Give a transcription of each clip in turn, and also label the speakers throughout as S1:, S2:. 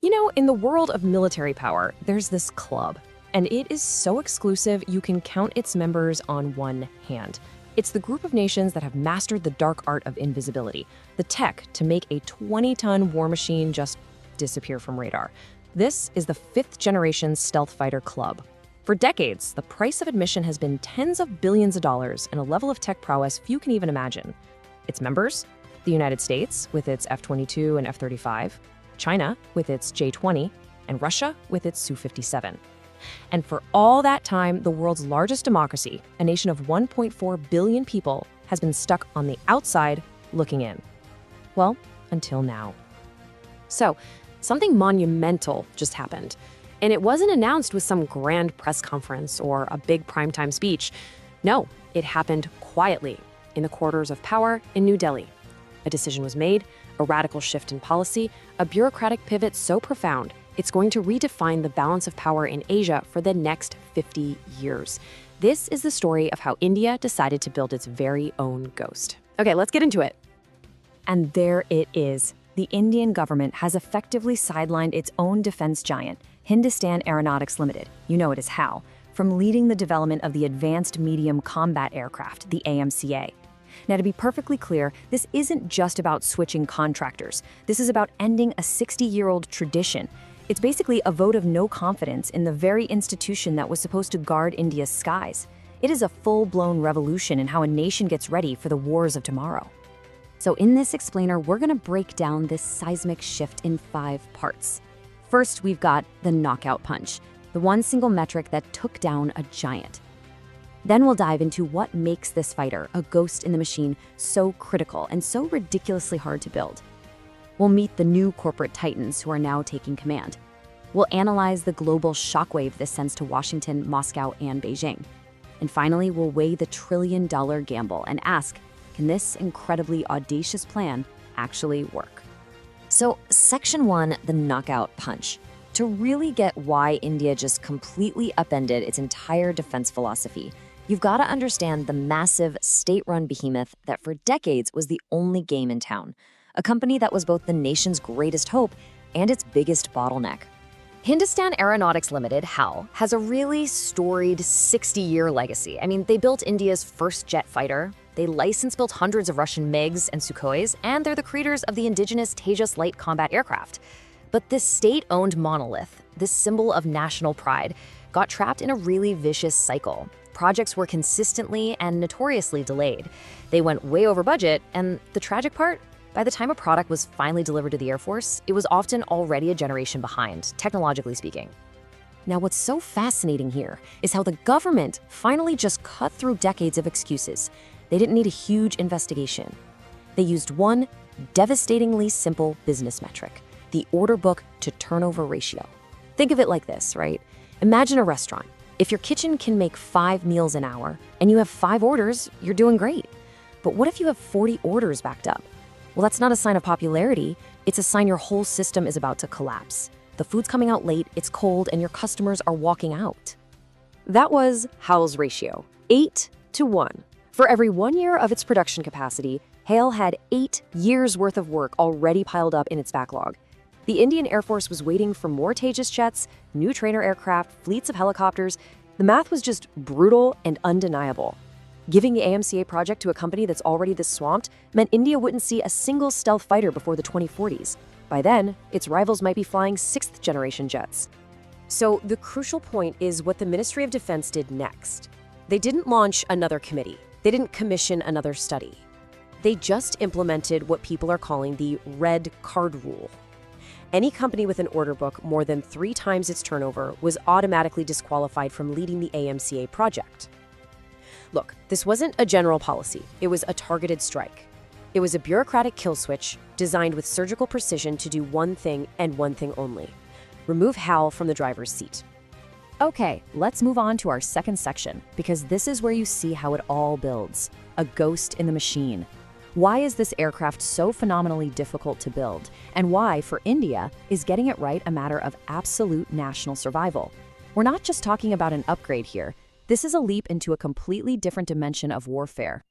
S1: In the world of military power, there's this club, and it is so exclusive you can count its members on one hand. It's the group of nations that have mastered the dark art of invisibility, the tech to make a 20-ton war machine just disappear from radar. This is the fifth-generation stealth fighter club. For decades, the price of admission has been tens of billions of dollars and a level of tech prowess few can even imagine. Its members? The United States, with its F-22 and F-35, China, with its J-20, and Russia, with its Su-57. And for all that time, the world's largest democracy, a nation of 1.4 billion people, has been stuck on the outside looking in. Well, until now. So, something monumental just happened. And it wasn't announced with some grand press conference or a big primetime speech. No, it happened quietly, in the corridors of power in New Delhi. A decision was made, a radical shift in policy, a bureaucratic pivot so profound, it's going to redefine the balance of power in Asia for the next 50 years. This is the story of how India decided to build its very own ghost. Okay, let's get into it. And there it is. The Indian government has effectively sidelined its own defense giant, Hindustan Aeronautics Limited, you know it as HAL, from leading the development of the Advanced Medium Combat Aircraft, the AMCA. Now, to be perfectly clear, this isn't just about switching contractors. This is about ending a 60-year-old tradition. It's basically a vote of no confidence in the very institution that was supposed to guard India's skies. It is a full-blown revolution in how a nation gets ready for the wars of tomorrow. So in this explainer, we're going to break down this seismic shift in 5 parts. First, we've got the knockout punch, the one single metric that took down a giant. Then we'll dive into what makes this fighter, a ghost in the machine, so critical and so ridiculously hard to build. We'll meet the new corporate titans who are now taking command. We'll analyze the global shockwave this sends to Washington, Moscow, and Beijing. And finally, we'll weigh the trillion-dollar gamble and ask, can this incredibly audacious plan actually work? So, Section 1, the knockout punch. To really get why India just completely upended its entire defense philosophy, you've got to understand the massive state-run behemoth that for decades was the only game in town, a company that was both the nation's greatest hope and its biggest bottleneck. Hindustan Aeronautics Limited, HAL, has a really storied 60-year legacy. I mean, they built India's first jet fighter, they license-built hundreds of Russian MiGs and Sukhois, and they're the creators of the indigenous Tejas light combat aircraft. But this state-owned monolith, this symbol of national pride, got trapped in a really vicious cycle. Projects were consistently and notoriously delayed. They went way over budget, and the tragic part? By the time a product was finally delivered to the Air Force, it was often already a generation behind, technologically speaking. Now, what's so fascinating here is how the government finally just cut through decades of excuses. They didn't need a huge investigation. They used one devastatingly simple business metric, the order book to turnover ratio. Think of it like this, right? Imagine a restaurant. If your kitchen can make 5 meals an hour and you have 5 orders, you're doing great. But what if you have 40 orders backed up? Well, that's not a sign of popularity. It's a sign your whole system is about to collapse. The food's coming out late, it's cold, and your customers are walking out. That was HAL's ratio, 8-to-1. For every 1 year of its production capacity, HAL had 8 years' worth of work already piled up in its backlog. The Indian Air Force was waiting for more Tejas jets, new trainer aircraft, fleets of helicopters. The math was just brutal and undeniable. Giving the AMCA project to a company that's already this swamped meant India wouldn't see a single stealth fighter before the 2040s. By then, its rivals might be flying 6th-generation jets. So the crucial point is what the Ministry of Defense did next. They didn't launch another committee. They didn't commission another study. They just implemented what people are calling the red card rule. Any company with an order book more than 3 times its turnover was automatically disqualified from leading the AMCA project. Look, this wasn't a general policy. It was a targeted strike. It was a bureaucratic kill switch designed with surgical precision to do one thing and one thing only: remove HAL from the driver's seat. Okay, let's move on to our second section, because this is where you see how it all builds. A ghost in the machine. Why is this aircraft so phenomenally difficult to build? And why, for India, is getting it right a matter of absolute national survival? We're not just talking about an upgrade here. This is a leap into a completely different dimension of warfare.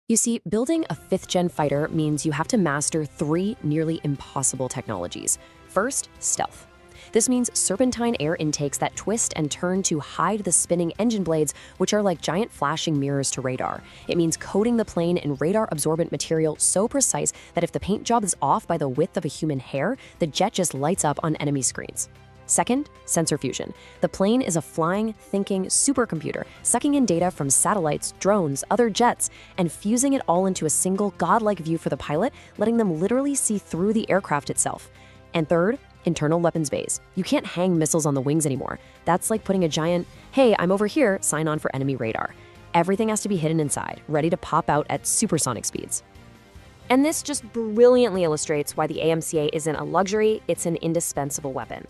S1: You see, building a 5th-gen fighter means you have to master 3 nearly impossible technologies. First, stealth. This means serpentine air intakes that twist and turn to hide the spinning engine blades, which are like giant flashing mirrors to radar. It means coating the plane in radar-absorbent material so precise that if the paint job is off by the width of a human hair, the jet just lights up on enemy screens. Second, sensor fusion. The plane is a flying, thinking supercomputer, sucking in data from satellites, drones, other jets, and fusing it all into a single godlike view for the pilot, letting them literally see through the aircraft itself. And third, internal weapons bays. You can't hang missiles on the wings anymore. That's like putting a giant, "Hey, I'm over here," sign on for enemy radar. Everything has to be hidden inside, ready to pop out at supersonic speeds. And this just brilliantly illustrates why the AMCA isn't a luxury, it's an indispensable weapon.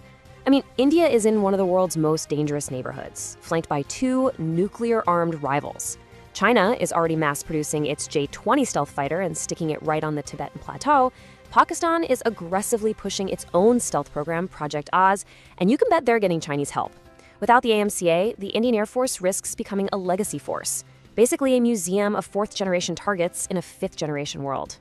S1: I mean, India is in one of the world's most dangerous neighborhoods, flanked by two nuclear-armed rivals. China is already mass-producing its J-20 stealth fighter and sticking it right on the Tibetan plateau. Pakistan is aggressively pushing its own stealth program, Project Oz, and you can bet they're getting Chinese help. Without the AMCA, the Indian Air Force risks becoming a legacy force, basically a museum of fourth-generation targets in a fifth-generation world.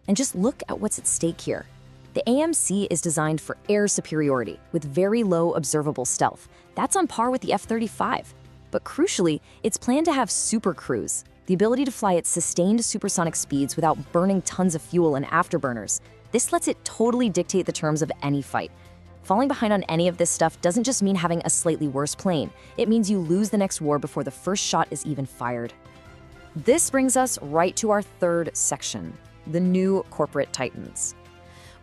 S1: And just look at what's at stake here. The AMC is designed for air superiority with very low observable stealth. That's on par with the F-35. But crucially, it's planned to have super cruise, the ability to fly at sustained supersonic speeds without burning tons of fuel and afterburners. This lets it totally dictate the terms of any fight. Falling behind on any of this stuff doesn't just mean having a slightly worse plane. It means you lose the next war before the first shot is even fired. This brings us right to our third section, the new corporate titans.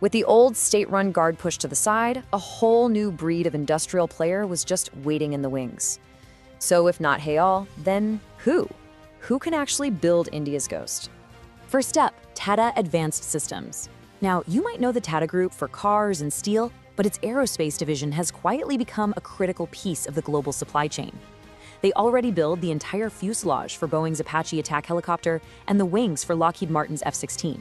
S1: With the old state-run guard pushed to the side, a whole new breed of industrial player was just waiting in the wings. So if not HAL, then who? Who can actually build India's Ghost? First up, Tata Advanced Systems. Now, you might know the Tata Group for cars and steel, but its aerospace division has quietly become a critical piece of the global supply chain. They already build the entire fuselage for Boeing's Apache attack helicopter and the wings for Lockheed Martin's F-16.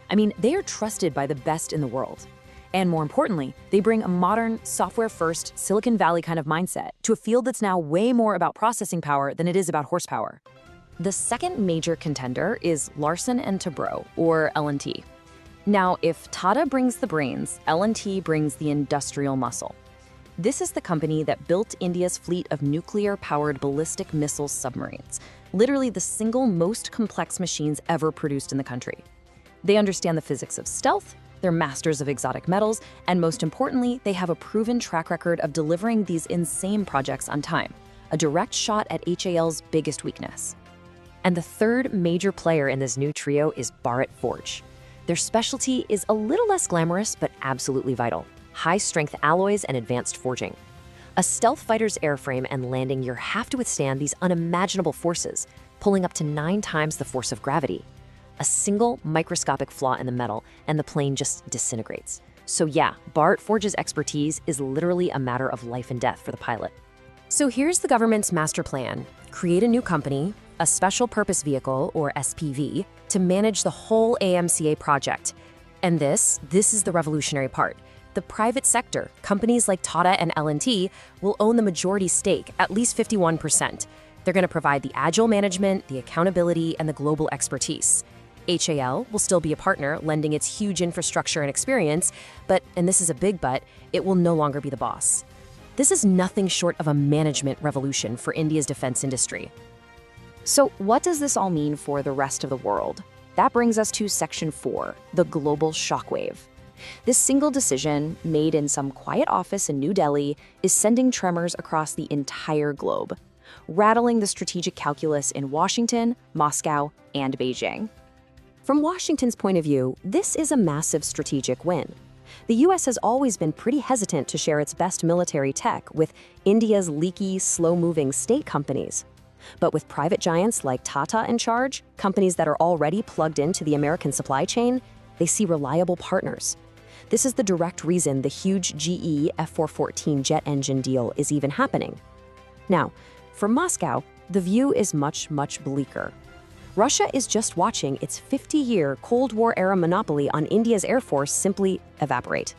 S1: I mean, they are trusted by the best in the world. And more importantly, they bring a modern, software-first, Silicon Valley kind of mindset to a field that's now way more about processing power than it is about horsepower. The second major contender is Larsen & Toubro, or L&T. Now, if Tata brings the brains, L&T brings the industrial muscle. This is the company that built India's fleet of nuclear-powered ballistic missile submarines, literally the single most complex machines ever produced in the country. They understand the physics of stealth, they're masters of exotic metals, and most importantly, they have a proven track record of delivering these insane projects on time, a direct shot at HAL's biggest weakness. And the third major player in this new trio is Bharat Forge. Their specialty is a little less glamorous, but absolutely vital: high-strength alloys and advanced forging. A stealth fighter's airframe and landing gear have to withstand these unimaginable forces, pulling up to 9 times the force of gravity. A single microscopic flaw in the metal, and the plane just disintegrates. So yeah, Bharat Forge's expertise is literally a matter of life and death for the pilot. So here's the government's master plan. Create a new company, a special purpose vehicle, or SPV, to manage the whole AMCA project. And this is the revolutionary part. The private sector, companies like Tata and L&T, will own the majority stake, at least 51%. They're going to provide the agile management, the accountability, and the global expertise. HAL will still be a partner, lending its huge infrastructure and experience, but, and this is a big but, it will no longer be the boss. This is nothing short of a management revolution for India's defense industry. So what does this all mean for the rest of the world? That brings us to Section 4, the global shockwave. This single decision, made in some quiet office in New Delhi, is sending tremors across the entire globe, rattling the strategic calculus in Washington, Moscow, and Beijing. From Washington's point of view, this is a massive strategic win. The US has always been pretty hesitant to share its best military tech with India's leaky, slow-moving state companies. But with private giants like Tata in charge, companies that are already plugged into the American supply chain, they see reliable partners. This is the direct reason the huge GE F414 jet engine deal is even happening. Now, for Moscow, the view is much, much bleaker. Russia is just watching its 50-year Cold War-era monopoly on India's Air Force simply evaporate.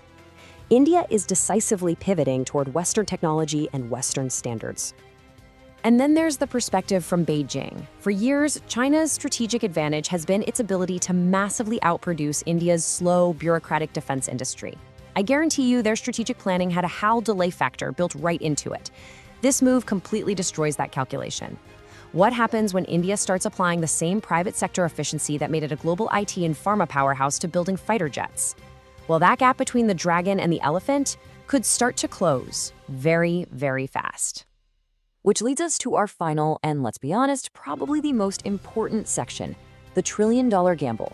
S1: India is decisively pivoting toward Western technology and Western standards. And then there's the perspective from Beijing. For years, China's strategic advantage has been its ability to massively outproduce India's slow, bureaucratic defense industry. I guarantee you their strategic planning had a HAL delay factor built right into it. This move completely destroys that calculation. What happens when India starts applying the same private sector efficiency that made it a global IT and pharma powerhouse to building fighter jets? Well, that gap between the dragon and the elephant could start to close very, very fast. Which leads us to our final, and let's be honest, probably the most important section, the trillion-dollar gamble.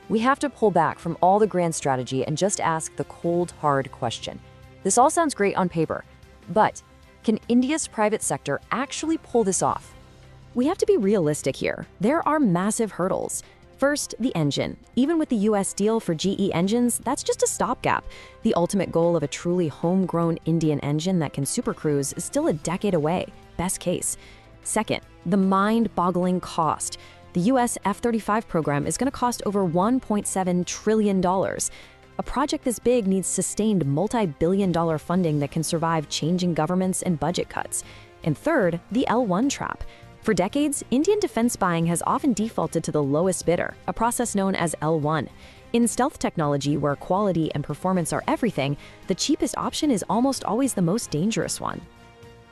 S1: We have to pull back from all the grand strategy and just ask the cold, hard question. This all sounds great on paper, but can India's private sector actually pull this off? We have to be realistic here. There are massive hurdles. First, the engine. Even with the US deal for GE engines, that's just a stopgap. The ultimate goal of a truly homegrown Indian engine that can supercruise is still a decade away, best case. Second, the mind-boggling cost. The US F-35 program is going to cost over $1.7 trillion. A project this big needs sustained multi-billion-dollar funding that can survive changing governments and budget cuts. And third, the L1 trap. For decades, Indian defense buying has often defaulted to the lowest bidder, a process known as L1. In stealth technology, where quality and performance are everything, the cheapest option is almost always the most dangerous one.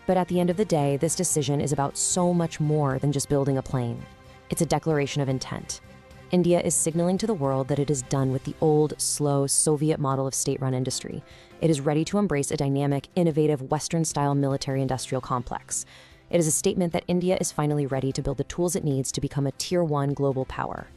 S1: But at the end of the day, this decision is about so much more than just building a plane. It's a declaration of intent. India is signaling to the world that it is done with the old, slow Soviet model of state-run industry. It is ready to embrace a dynamic, innovative, Western-style military-industrial complex. It is a statement that India is finally ready to build the tools it needs to become a Tier 1 global power.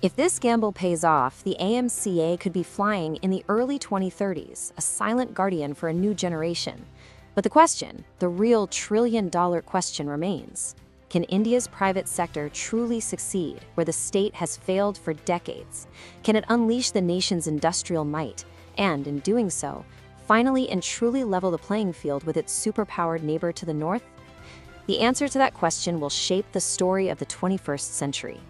S1: If this gamble pays off, the AMCA could be flying in the early 2030s, a silent guardian for a new generation. But the question, the real trillion-dollar question remains. Can India's private sector truly succeed where the state has failed for decades? Can it unleash the nation's industrial might and, in doing so, finally and truly level the playing field with its superpowered neighbor to the north? The answer to that question will shape the story of the 21st century.